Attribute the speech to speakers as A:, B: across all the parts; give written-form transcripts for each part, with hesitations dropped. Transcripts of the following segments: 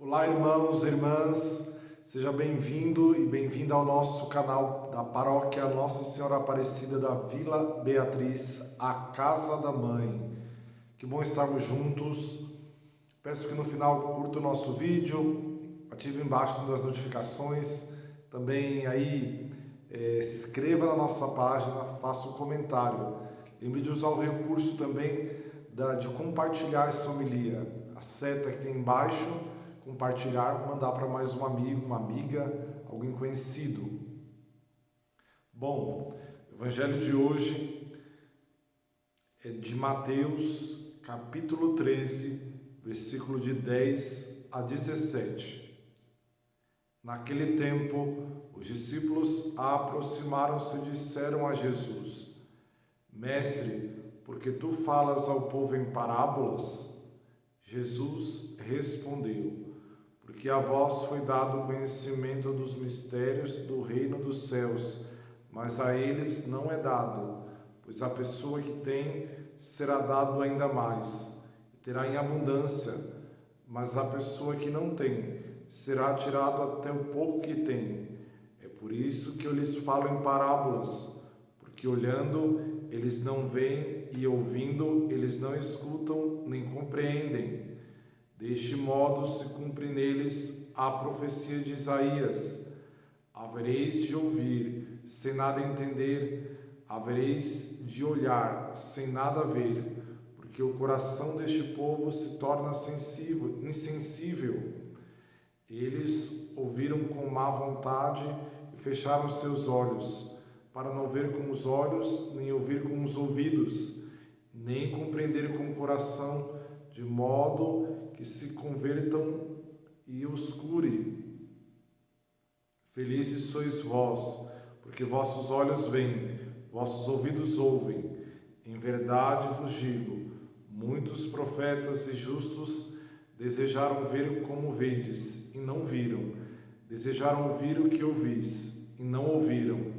A: Olá, irmãos e irmãs, seja bem-vindo e bem-vinda ao nosso canal da Paróquia Nossa Senhora Aparecida da Vila Beatriz, a Casa da Mãe. Que bom estarmos juntos. Peço que no final curta o nosso vídeo, ative embaixo das notificações, também aí se inscreva na nossa página, faça um comentário. Lembre de usar o recurso também de compartilhar essa homilia, a seta que tem embaixo, compartilhar, mandar para mais um amigo, uma amiga, alguém conhecido. Bom, o evangelho de hoje é de Mateus, capítulo 13, versículo de 10 a 17. Naquele tempo, os discípulos aproximaram-se e disseram a Jesus: Mestre, porque tu falas ao povo em parábolas? Jesus respondeu: porque a vós foi dado o conhecimento dos mistérios do reino dos céus, mas a eles não é dado, pois a pessoa que tem será dado ainda mais, e terá em abundância, mas a pessoa que não tem será tirado até o pouco que tem. É por isso que eu lhes falo em parábolas, porque olhando eles não veem e ouvindo eles não escutam nem compreendem. Deste modo se cumpre neles a profecia de Isaías: havereis de ouvir, sem nada entender, havereis de olhar, sem nada ver, porque o coração deste povo se torna insensível. Eles ouviram com má vontade e fecharam seus olhos, para não ver com os olhos, nem ouvir com os ouvidos, nem compreender com o coração, de modo que se convertam e os cure. Felizes sois vós, porque vossos olhos veem, vossos ouvidos ouvem. Em verdade vos digo, muitos profetas e justos desejaram ver como vedes, e não viram. Desejaram ouvir o que ouvis, e não ouviram.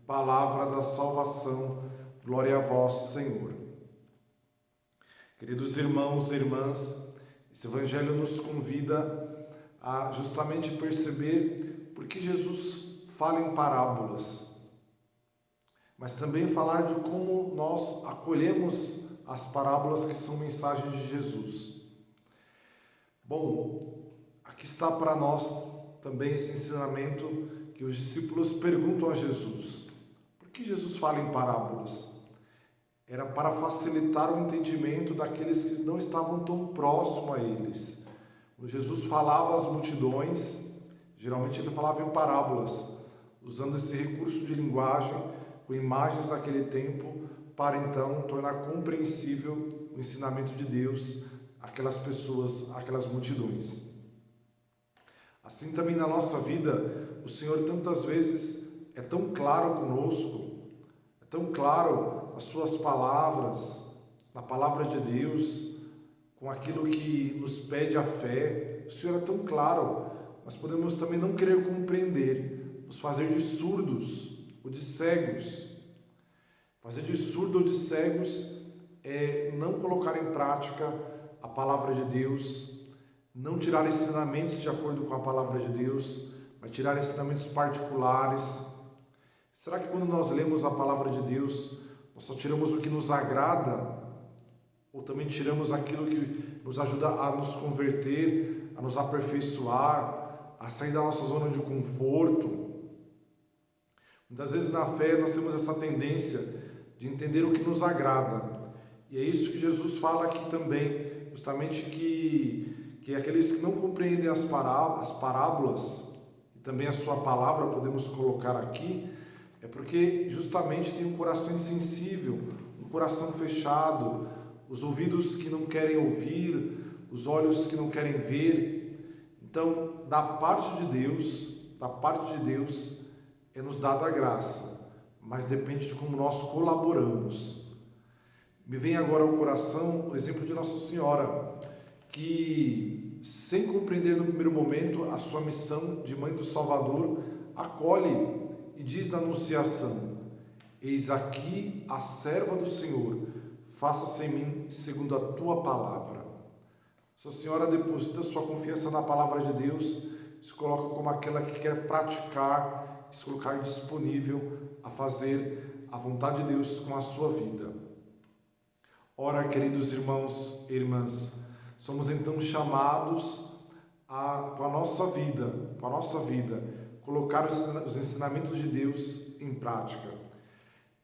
A: Palavra da salvação, glória a vós, Senhor. Queridos irmãos e irmãs, esse evangelho nos convida a justamente perceber por que Jesus fala em parábolas, mas também falar de como nós acolhemos as parábolas que são mensagens de Jesus. Bom, aqui está para nós também esse ensinamento que os discípulos perguntam a Jesus: por que Jesus fala em parábolas? Era para facilitar o entendimento daqueles que não estavam tão próximos a eles. Quando Jesus falava às multidões, geralmente ele falava em parábolas, usando esse recurso de linguagem com imagens daquele tempo, para então tornar compreensível o ensinamento de Deus àquelas pessoas, àquelas multidões. Assim também na nossa vida, o Senhor tantas vezes é tão claro conosco, é tão claro as suas palavras, na palavra de Deus, com aquilo que nos pede a fé. O Senhor é tão claro, mas podemos também não querer compreender, nos fazer de surdos ou de cegos. Fazer de surdo ou de cegos é não colocar em prática a palavra de Deus, não tirar ensinamentos de acordo com a palavra de Deus, mas tirar ensinamentos particulares. Será que quando nós lemos a palavra de Deus, nós só tiramos o que nos agrada, ou também tiramos aquilo que nos ajuda a nos converter, a nos aperfeiçoar, a sair da nossa zona de conforto? Muitas vezes na fé nós temos essa tendência de entender o que nos agrada, e é isso que Jesus fala aqui também, justamente que aqueles que não compreendem as parábolas, e também a sua palavra podemos colocar aqui, é porque justamente tem um coração insensível, um coração fechado, os ouvidos que não querem ouvir, os olhos que não querem ver. Então, da parte de Deus é nos dada a graça, mas depende de como nós colaboramos. Me vem agora ao coração o exemplo de Nossa Senhora, que, sem compreender no primeiro momento a sua missão de Mãe do Salvador, acolhe e diz na Anunciação: eis aqui a serva do Senhor, faça-se em mim segundo a tua palavra. Se a senhora deposita sua confiança na palavra de Deus, se coloca como aquela que quer praticar, se colocar disponível a fazer a vontade de Deus com a sua vida. Ora, queridos irmãos e irmãs, somos então chamados com a nossa vida, colocar os ensinamentos de Deus em prática.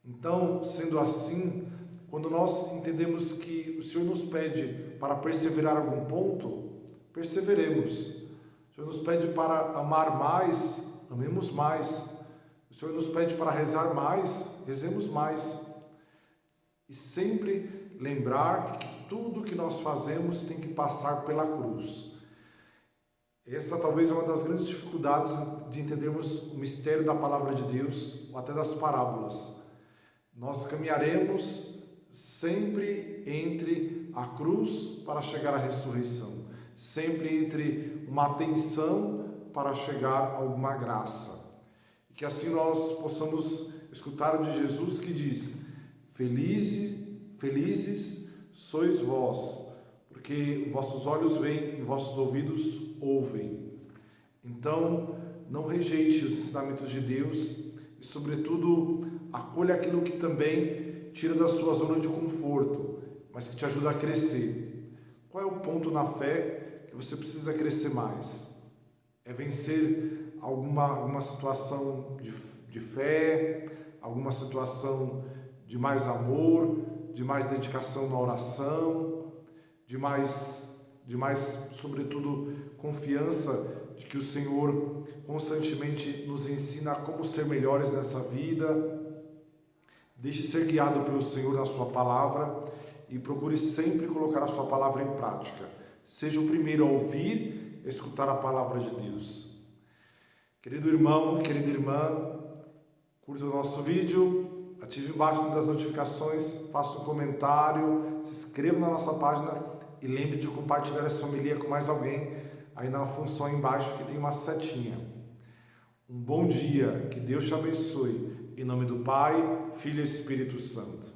A: Então, sendo assim, quando nós entendemos que o Senhor nos pede para perseverar em algum ponto, perseveremos. O Senhor nos pede para amar mais, amemos mais. O Senhor nos pede para rezar mais, rezemos mais. E sempre lembrar que tudo que nós fazemos tem que passar pela cruz. Essa talvez é uma das grandes dificuldades de entendermos o mistério da palavra de Deus, ou até das parábolas. Nós caminharemos sempre entre a cruz para chegar à ressurreição, sempre entre uma tensão para chegar a alguma graça. E que assim nós possamos escutar de Jesus que diz: Felizes sois vós, porque vossos olhos veem e vossos ouvidos ouvem. Então, não rejeite os ensinamentos de Deus e, sobretudo, acolha aquilo que também tira da sua zona de conforto, mas que te ajuda a crescer. Qual é o ponto na fé que você precisa crescer mais? É vencer alguma situação de fé, alguma situação de mais amor, de mais dedicação na oração, de mais, sobretudo, confiança de que o Senhor constantemente nos ensina como ser melhores nessa vida. Deixe ser guiado pelo Senhor na sua palavra e procure sempre colocar a sua palavra em prática. Seja o primeiro a ouvir e escutar a palavra de Deus. Querido irmão, querida irmã, curta o nosso vídeo, ative embaixo das notificações, faça um comentário, se inscreva na nossa página e lembre de compartilhar essa homilia com mais alguém aí na função embaixo que tem uma setinha. Um bom dia, que Deus te abençoe. Em nome do Pai, Filho e Espírito Santo.